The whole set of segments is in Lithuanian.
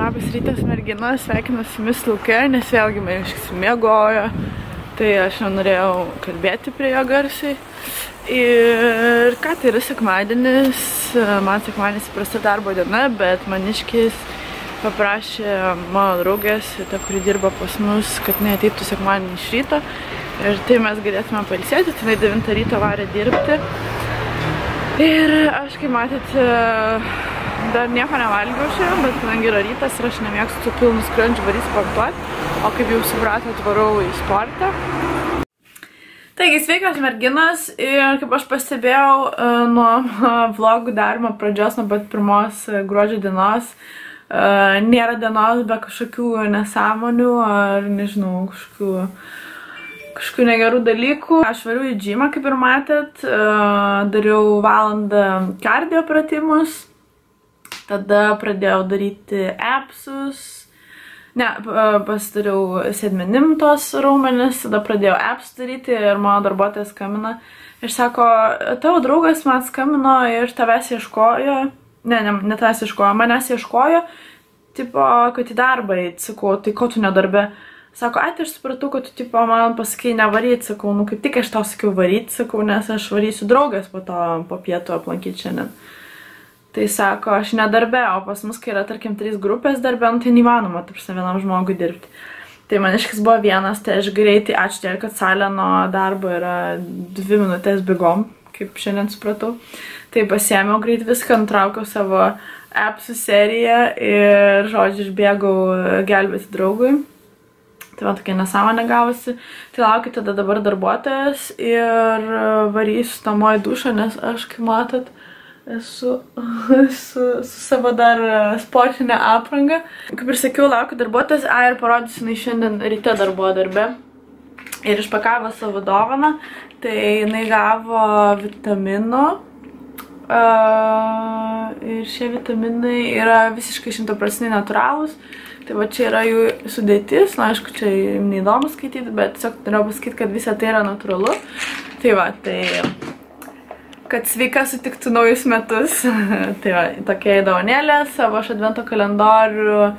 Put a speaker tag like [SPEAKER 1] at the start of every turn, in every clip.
[SPEAKER 1] Labas rytas merginos, sveikinu su jumis lauke, nes vėlgi maniškis miegojo, tai aš nenorėjau kalbėti prie jo garsiai. Ir ką, tai yra sekmadienis, man sekmadienis įprasta darbo diena, bet maniškis paprašė mano draugės, ta, kuri dirba pas mus, kad jinai ateitų sekmadienį iš ryto. Ir tai mes galėtume pailsėti, tai jinai 9 ryto varė dirbti. Ir aš, kaip matėt, dar nieko nevalgiau šiandien, bet kadangi yra rytas ir aš nemėgstu pilnų skrandžių varys sportuoti, o kaip jau supratot, varau į sportą. Taigi, sveikos merginos, ir kaip aš pastebėjau nuo vlogų darymo pradžios, nuo pat pirmos gruodžio dienos, nėra dienos be kažkokių nesąmonių ar, nežinau, kažkokių negerų dalykų. Aš variu į džymą, kaip ir matėt, dariau valandą kardio pratimus, tada pradėjau daryti apsus, pasidariau sėdmenim tos raumenis, tada pradėjau apsus daryti ir mano darbuotojas skambina ir sako, tavo draugas man skambino ir tavęs ieškojo, ne tavęs ieškojo, manęs ieškojo, tipo, kad į darbą eit, sakau, tai ko tu nedarbe? Sako, tai aš supratau, kad tu tipo, man pasakei nevaryt, sakau, nu kaip tik aš tau sakiau varyt, sakau, nes aš varysiu draugės po to, po pietų aplankyti šiandien. Tai sako, aš nedarbe, o pas mus, kai yra, tarkim, 3 grupės darbe, tai neįmanoma, tarp vienam žmogui dirbti. Tai maniškis buvo vienas, tai aš greitai, ačiū Dievui, kad salė nuo darbo yra 2 minutės bėgom, kaip šiandien supratau. Tai pasiėmiau greit viską, nutraukiau savo appsų seriją ir, žodžiu, išbėgau gelbėti draugui. Tai man tokia nesąmonė gavosi. Tai laukiu tada dabar darbuotojas ir varysiu namo į dušą, nes aš, kaip matot, esu su savo dar sportinę aprangą. Kaip ir sakiau, laukiu darbuotojas, ir parodysiu, jinai šiandien ryte dar buvo darbe. Ir išpakavo savo dovaną, tai jinai gavo vitaminų. Ir šie vitaminai yra visiškai 100% natūralūs. Tai va čia yra jų sudėtis, na aišku, čia neįdomu skaityti, bet tiesiog norėjau pasakyti, kad visa tai yra natūralu. Tai va, tai kad sveika sutiktų naujus metus. Tai va, tokia dovanėlė, savo advento kalendorių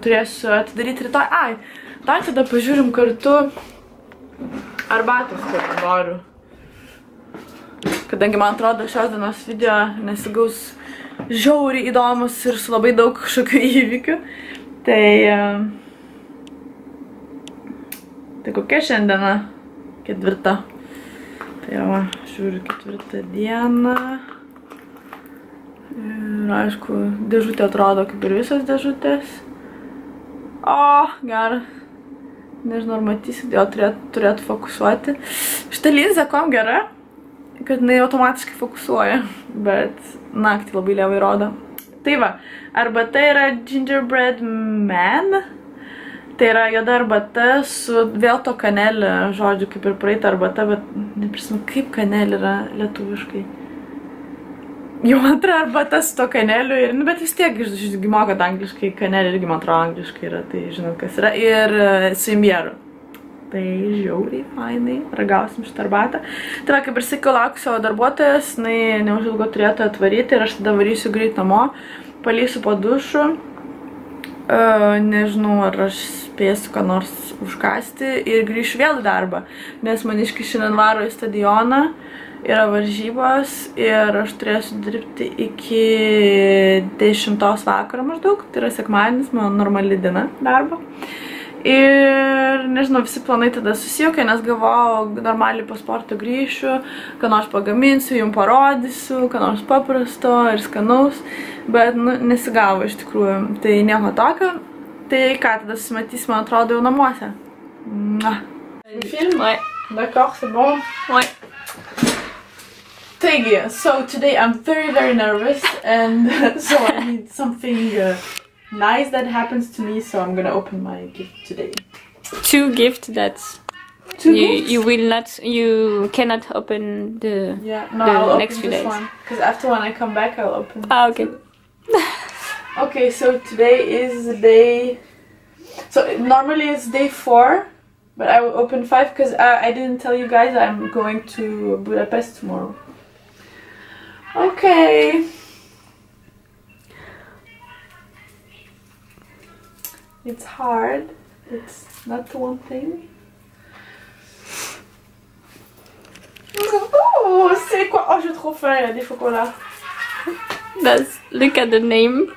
[SPEAKER 1] turėsiu atidaryti rytoj. Tai tada pažiūrim kartu arbatos kalendorių. Kadangi man atrodo šios dienos video nesigaus žiauriai įdomus ir su labai daug kažkokių įvykių. Tai kokia šiandiena? 4. Tai jau, žiūriu 4 dieną. Ir aišku, dėžutė atrodo kaip ir visos dėžutės. Gera. Nežinau, ar matysit, jo turėtų fokusuoti. Šitą linzę kom gera, kad jinai automatiškai fokusuoja, bet naktį labai lėvai rodo. Tai va, arbata yra Gingerbread Man. Tai yra juoda arbata su vėl to kanelė, žodžiu, kaip ir praeita arbata, bet neprisimenu, kaip kanelė yra lietuviškai. Jau antra arbata su to kaneliu, bet vis tiek mokat angliškai, kanelė irgi man atrodo angliškai yra, tai žinot kas yra. Ir su imbieru. Tai žiauriai fainai, ragausim šitą arbatą. Tai va, kaip ir sakiau, laukiu savo darbuotojas, jinai neužilgo turėtų atvaryti ir aš tada varysiu greit namo, palysiu po dušu. Nežinau, ar aš spėsiu ką nors užkasti ir grįšiu vėl į darbą, nes maniškai šiandien varo į stadioną, yra varžybos ir aš turėsiu dirbti iki 10 vakaro maždaug, tai yra sekmadienis, mano normali diena darbo. Ir, nežinau, visi planai tada susijaukia, nes galvojau, normaliai po sporto grįšiu, ką nors pagaminsiu, jums parodysiu, ką nors paprasto ir skanaus, bet, nesigavo iš tikrųjų. Tai nieko tokio. Tai ką, tada susimatys, man atrodo, jau namuose. Film? Ouais. D'accord, c'est bon? Ouais. Taigi, so today I'm very nervous and so I need something nice that happens to me, so I'm gonna open my gift today.
[SPEAKER 2] 2 gifts that's you cannot open the next few days.
[SPEAKER 1] Because after when I come back I'll open.
[SPEAKER 2] Okay.
[SPEAKER 1] Okay, so today is the day. So normally it's day 4, but I will open 5 because I didn't tell you guys I'm going to Budapest tomorrow. Okay. It's hard. It's not one thing. Oh, c'est quoi? Oh, j'ai trop faim, il y a des chocolats.
[SPEAKER 2] Look at the name.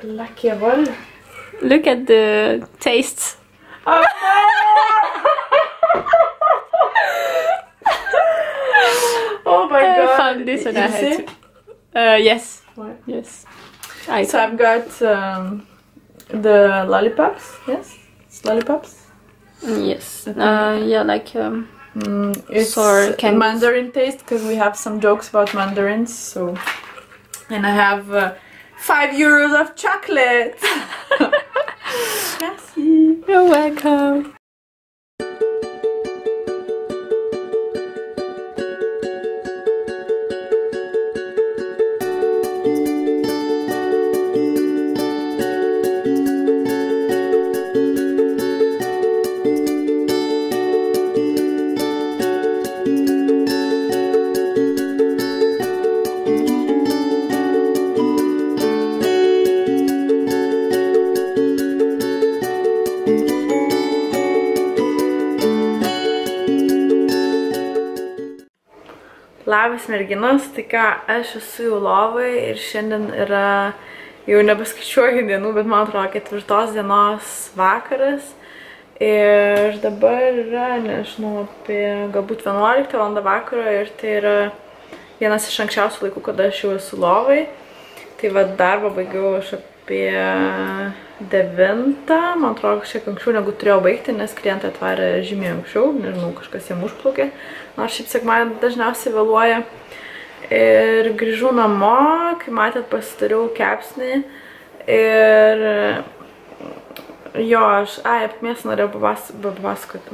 [SPEAKER 1] Lakérol.
[SPEAKER 2] Look at the taste.
[SPEAKER 1] Oh, oh my god.
[SPEAKER 2] I found this and I had to. Yes.
[SPEAKER 1] What?
[SPEAKER 2] Yes.
[SPEAKER 1] So I've got the lollipops. Yes? It's lollipops?
[SPEAKER 2] Yes. Yeah, like
[SPEAKER 1] it's
[SPEAKER 2] sour
[SPEAKER 1] Mandarin taste because we have some jokes about mandarins. So, and I have 5 euros of chocolate. Merci.
[SPEAKER 2] You're welcome.
[SPEAKER 1] Labas merginos, tai ką, aš esu jau lovai ir šiandien yra, jau nepaskaičiuoju dienų, bet man atrodo 4 dienos vakaras. Ir dabar yra, nežinau, apie galbūt 11 val. Vakaro ir tai yra vienas iš anksčiausių laikų, kada aš jau esu lovai. Tai va darbą baigiau aš apie 9, man atrodo, kažkiek anksčiau negu turėjau baigti, nes klientai atvarė žymiai anksčiau, nežinau, kažkas jiem užplaukė. Nors šiaip sekmadienį dažniausiai vėluoja. Ir grįžau namo, kai matėt, pasidariau kepsnį. Ir jo, aš, apie mėsą norėjau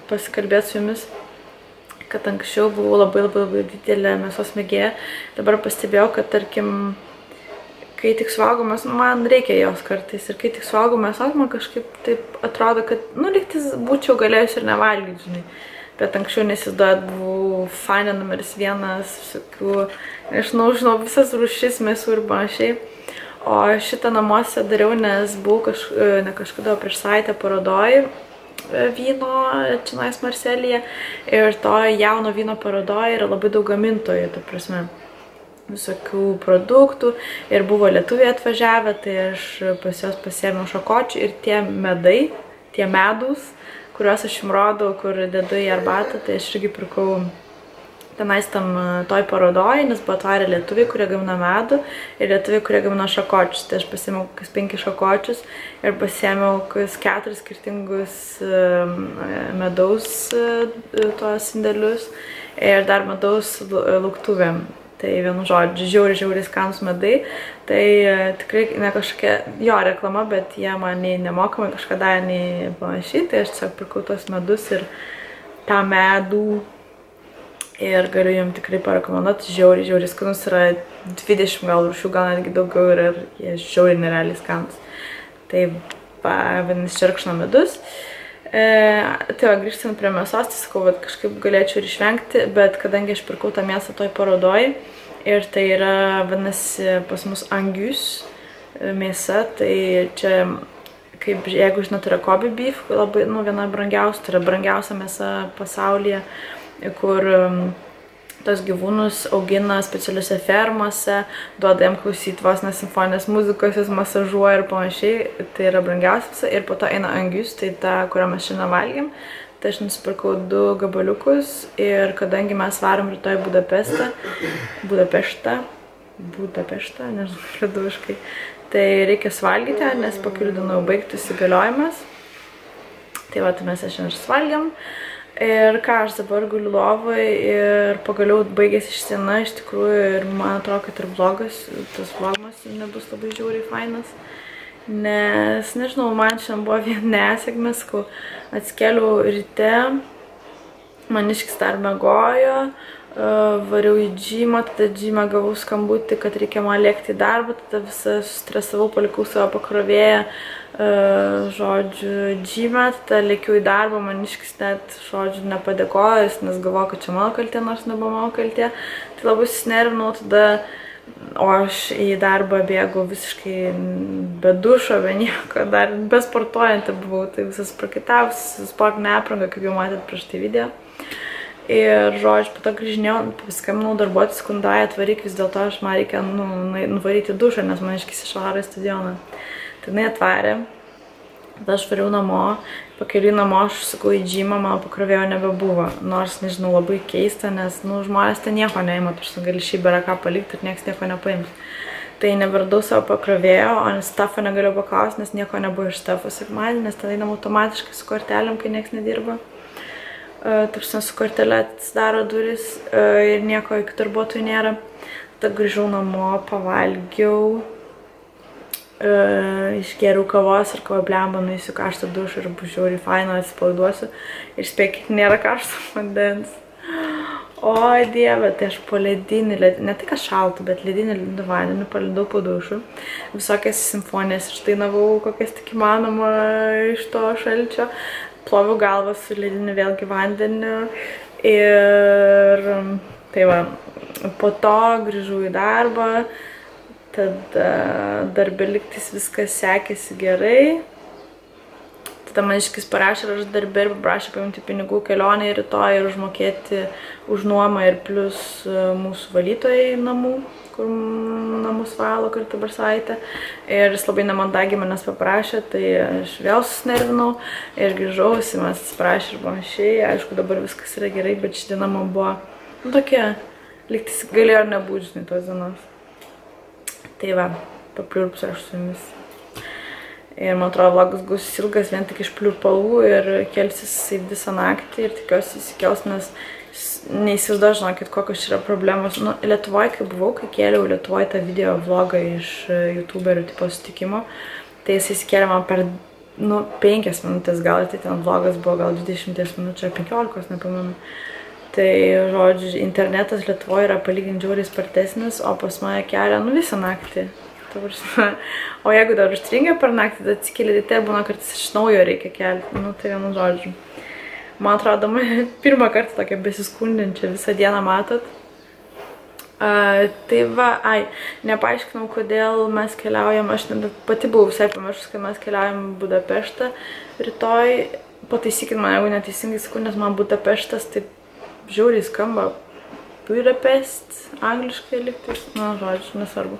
[SPEAKER 1] pasikalbėti su jumis, kad anksčiau buvau labai didelė mėsos mėgėja. Dabar pastebėjau, kad tarkim, kai tik suvalgomas, man reikia jos kartais. Ir kai tik suvalgomas, man kažkaip taip atrodo, kad, lygtis būčiau galėjus ir nevalgyti, žinai. Bet anksčiau nesizduojat, buvau faina numeris 1, visokių, nežinau, visas rūšis mėsų ir panašiai. O šitą namuose dariau, nes buvau kažkada prieš savaitę parodoj vyno čionais Marselyje. Ir to jauno vyno parodoj yra labai daug gamintojų, ta prasme, visokių produktų. Ir buvo lietuviai atvažiavę, tai aš pas juos pasiėmiau šakočių ir tie medai, tie medūs, kuriuos aš jums rodau, kur dedu į arbatą, tai aš irgi pirkau tenais tam toj parodoj, nes buvo atvarę lietuviai, kurie gamino medų ir lietuviai, kurie gamino šakočius. Tai aš pasiėmiau 5 šakočius ir pasiėmiau 4 skirtingus medaus tuos indelius ir dar medaus lauktuvėm. Tai vienu žodžiu, žiauriai skanūs medai. Tai tikrai ne kažkokia jo reklama, bet jie man nei nemokamai kažkada, nei panašiai. Tai aš tiesiog pirkau tos medus ir tą medų. Ir galiu jums tikrai parekomenduoti, žiauriai skanus, yra 20 gal rūšių, gal netgi daugiau ir jie žiauriai nerealiai skanus. Tai vadinasi čerkšno medus. Tai va, grįžtant prie mėsos, tai sakau, kad kažkaip galėčiau ir išvengti, bet kadangi aš pirkau tą mėsą toj parodoj ir tai yra, vadinasi, pas mus angus mėsa, tai čia, kaip jeigu žinot, yra Kobe beef, labai, viena brangiausia, tai yra brangiausia mėsa pasaulyje, kur tos gyvūnus augina specialiuose fermose, duoda jam klausyti vos simfoninės muzikos, jas masažuoja ir panašiai. Tai yra brangiausia ir po to eina angus, tai ta, kurią mes šiandien valgėm. Tai aš nusipirkau 2 gabaliukus ir kadangi mes varom rytoj Budapeštą, nežinau, lietuviškai, tai reikia suvalgyti, nes po kelių dienų baigtųsi galiojimas. Tai va, tai mes šiandien suvalgėm. Ir ką, aš dabar guliu lovai ir pagaliau baigėsi ši diena, iš tikrųjų, ir man atrodo, kad ir vlogas, tas vlogmas nebus labai žiauriai fainas. Nes, nežinau, man šiandien buvo vien nesėkmės, kai atsikėliau ryte, maniškis dar miegojo, variau į džymą, tada džymą gavau skambutį, kad reikia man lėkti į darbą, tada visą stresavau, palikau savo pakrovėją, žodžiu, džymę, tada lėkiau į darbą, maniškis net, žodžiu, nepadėkojęs, nes galvoju, kad čia mano kaltė, nors nebuvo mano kaltė. Tai labai susinervinau, tada o aš į darbą bėgu visiškai be dušo, be nieko, dar be sportuojantį buvau, tai visas prakitavusi, sportinė apranga, kaip jau matėt prieš tai video. Ir, žodžiu, po to grįžinėjau, paskambinau darbuotis, skundai, atvaryk, vis dėlto man reikia nuvaryti dušą, nes man iškis išvaro į stadioną. Tai jinai atvarė, tada aš variau namo, pakeliui namo aš sakau į džymą, mano pakrovėjo nebebuvo. Nors, nežinau, labai keista, nes, žmonės ten nieko neima, tu gali šį berą ką palikti ir nieks nieko nepaims. Tai neberadau savo pakrovėjo, o stafą negaliu paklausti, nes nieko nebuvo iš stafo sekmadienį, nes tada einam automatiškai su kortelėm, kai nieks nedirba. Tarsi su kortelė atsidaro duris ir nieko iki darbuotojų nėra. Tada grįžau namo, pavalgiau, išgėriau kavos ir kava blemba, nueisiu karštą dušą ir bus žiauriai faino, atsipalaiduosiu. Ir spėkit, nėra karšto vandens. Oi dieve, tai aš po ledinį, ne tai kas šaltų, bet ledinį vandenį palidau po dušų. Visokias simfonijas išdainavau, kokias tik įmanoma iš to šalčio. Ploviau galvą su lediniu vėlgi vandeniu ir tai va, po to grįžau į darbą, tada darbė lygtis viskas sekėsi gerai. Tada man iškis parašė, ir aš darbė ir paprašė paimti pinigų kelionę rytoj ir užmokėti už nuomą ir plus mūsų valytojai namų, kur namus valo kartą per savaitę. Ir jis labai nemandagiai manęs paprašė, tai aš vėl susinervinau ir grįžau, jis manęs atsiprašė ir panašiai. Aišku, dabar viskas yra gerai, bet ši diena man buvo tokia, lygtis galėjo ir nebūti, žinai, tos dienos. Tai va, papliurpsiu aš su jumis. Ir man atrodo, vlogas bus ilgas vien tik iš pliurpalų ir kelsis visą naktį ir tikiuosi įsikels, nes neįsivaizduoju, žinokit, kokios yra problemos. Lietuvoje, kai buvau, kai kėliau Lietuvoje tą video vlogą iš youtuberių tipo sutikimo, tai jis įsikėlė man per 5 minutės gal, tai ten vlogas buvo gal 20 minučių ar 15, nepamenu. Tai, žodžiu, internetas Lietuvoje yra palyginti žiauriai spartesnis, o pas mane kelia, visą naktį. O jeigu dar užstringia per naktį, tai atsikėlė ryte, būna kartais iš naujo reikia kelti, tai vienu žodžiu. Man atrodo, pirmą kartą tokia besiskundinčia visą dieną matot. Tai va, nepaaiškinau, kodėl mes keliaujam, aš pati buvau visai pamiršus, kad mes keliaujam į Budapeštą rytoj. Pataisykit man, jeigu neteisingai sakau, nes man Budapeštas taip žiauriai skamba. Budapest, angliškai lygtis, žodžiu, nesvarbu.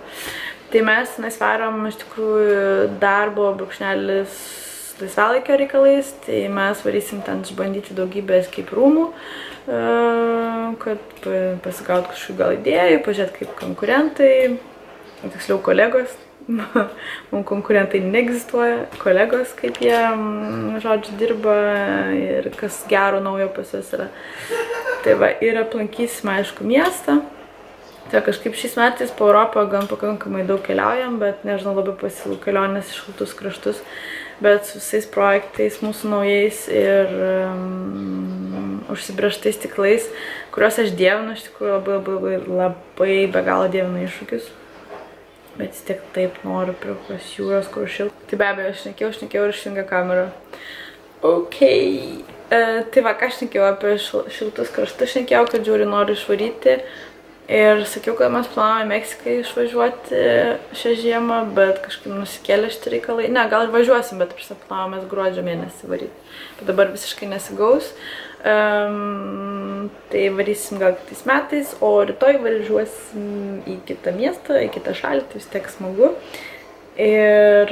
[SPEAKER 1] Tai mes varom iš tikrųjų darbo brūkšnelis laisvalaikio reikalais, tai mes varysim ten išbandyti daugybę escape roomų, kad pasigauti kažkokių gal idėjų, pažiūrėti kaip konkurentai, tiksliau kolegos, mums konkurentai neegzistuoja, kolegos kaip jie, žodžiu, dirba ir kas gero naujo pas juos yra. Tai va, ir aplankysime, aišku, miestą. Tai kažkaip šiais metais po Europą gan pakankamai daug keliaujam, bet nežinau, labai pasilų kelionės iš šiltus kraštus, bet su visais projektais mūsų naujais ir užsibrėžtais tiklais, kuriuos aš dievinu, iš tikrųjų labai be galo dievinu iššūkius, bet vis tiek taip noriu prie kokios jūros, kur šilta. Tai be abejo, aš šnekėjau ir išjungė kamerą. Ok. Tai va, ką aš šnekėjau apie šiltus kraštus, šnekėjau, kad žiūri noriu išvaryti. Ir sakiau, kad mes planuojame Meksikai išvažiuoti šią žiemą, bet kažkaip nusikėlė šitą reikalai. Ne, gal ir važiuosim, bet planuojame gruodžio mėnesį varyti. Bet dabar visiškai nesigaus. Tai varysim gal kitais metais, o rytoj važiuosim į kitą miestą, į kitą šalį, tai vis tiek smagu. Ir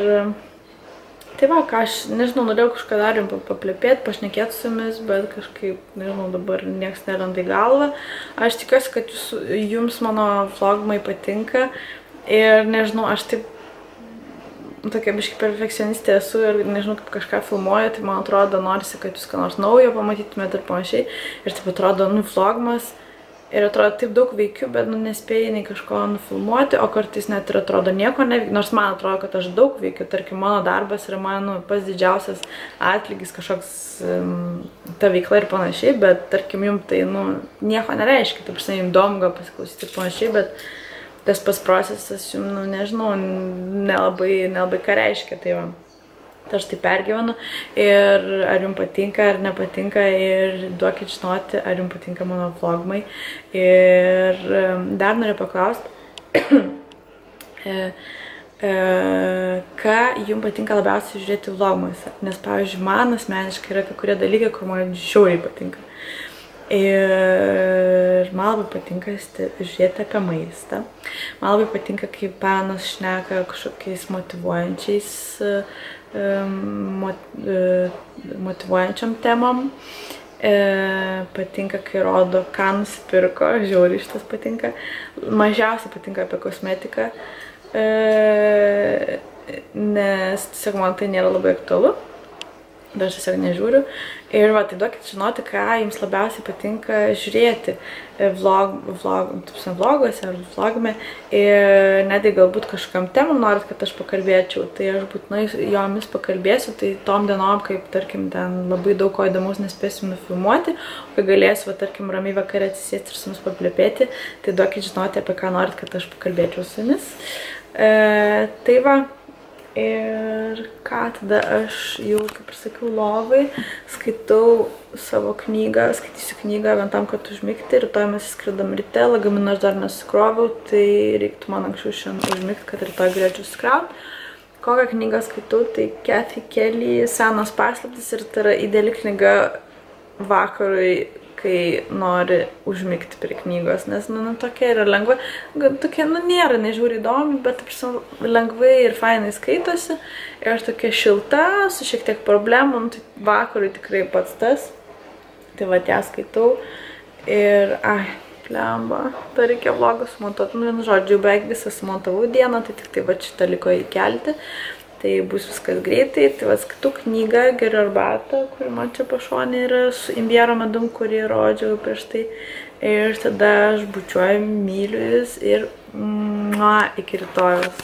[SPEAKER 1] tai va, ką aš, nežinau, norėjau kažką dar jums paplepėti, pašnekėti su jumis, bet kažkaip, nežinau, dabar nieks neranda į galvą. Aš tikiuosi, kad jums mano vlogmai patinka ir, nežinau, aš taip tokia biškai perfekcionistė esu ir, nežinau, kaip kažką filmuoju, tai man atrodo, norisi, kad jūs ką nors naujo pamatytumėte ir panašiai. Ir taip atrodo, vlogmas. Ir atrodo, taip daug veikiu, bet nespėjai nei kažko nufilmuoti, o kartais net ir atrodo nieko neveikiu, nors man atrodo, kad aš daug veikiu, tarkim, mano darbas yra mano pats didžiausias atlygis, kažkoks ta veikla ir panašiai, bet tarkim, jums tai, nieko nereiškia, taip žinai, jums įdomu gal pasiklausyti ir panašiai, bet tas pats procesas jums, nežinau, nelabai ką reiškia, tai va. Tai aš tai pergyvenu ir ar jums patinka, ar nepatinka ir duokit žinoti, ar jums patinka mano vlogmai. Ir dar noriu paklausti, Ką jums patinka labiausiai žiūrėti vlogmuose? Nes, pavyzdžiui, man asmeniškai yra kai kurie dalykai, kur man žiauriai patinka. Ir man labai patinka žiūrėti apie maistą. Man labai patinka, kai panas šneka kažkokiais motyvuojančiam temam. Patinka, kai rodo, ką nusipirko, žiauriai šitas patinka. Mažiausiai patinka apie kosmetiką, nes tiesiog man tai nėra labai aktualu, bet aš tiesiog nežiūriu. Ir va, tai duokit žinoti, ką jums labiausiai patinka žiūrėti vloguose ar vlogime. Ir netgi galbūt kažkam temam norit, kad aš pakalbėčiau, tai aš būtinai jomis pakalbėsiu. Tai tom dienom, kaip, tarkim, ten labai daug ko įdomaus nespėsiu nufilmuoti, o kai galėsiu, va, tarkim, ramiai vakarė atsisėsti ir su jumis paplepėti, tai duokit žinoti, apie ką norit, kad aš pakalbėčiau su jumis. Tai va. Ir ką tada aš jau, kaip ir sakiau, lovai, skaitau savo knygą, skaitysiu knygą vien tam, kad užmigti. Rytoj mes skridam ryte, lagaminą aš dar nesusikroviau, tai reiktų man anksčiau šiandien užmigti, kad rytoj galėčiau susikrauti. Kokią knygą skaitau, tai Kathy Kelly Senos paslaptys, ir tai yra ideali knyga vakarui, kai nori užmigti prie knygos, nes, tokia yra lengva, tokia, nėra nežiūri įdomi, bet lengvai ir fainai skaitosi, ir aš tokia šilta, su šiek tiek problemų, tai vakarui tikrai pats tas, tai va, ją skaitau, ir, plemba, tai reikia vlogą sumontuoti, vienu žodžiu, beveik visą sumontavau dieną, tai tik tai va šitą liko įkelti. Tai bus viskas greitai, tai va skaitau knygą, geriu arbatą, kuri man čia pašonė yra su imbiero medum, kurį rodžiau prieš tai. Ir tada aš bučiuoju, myliu jus ir iki rytojus.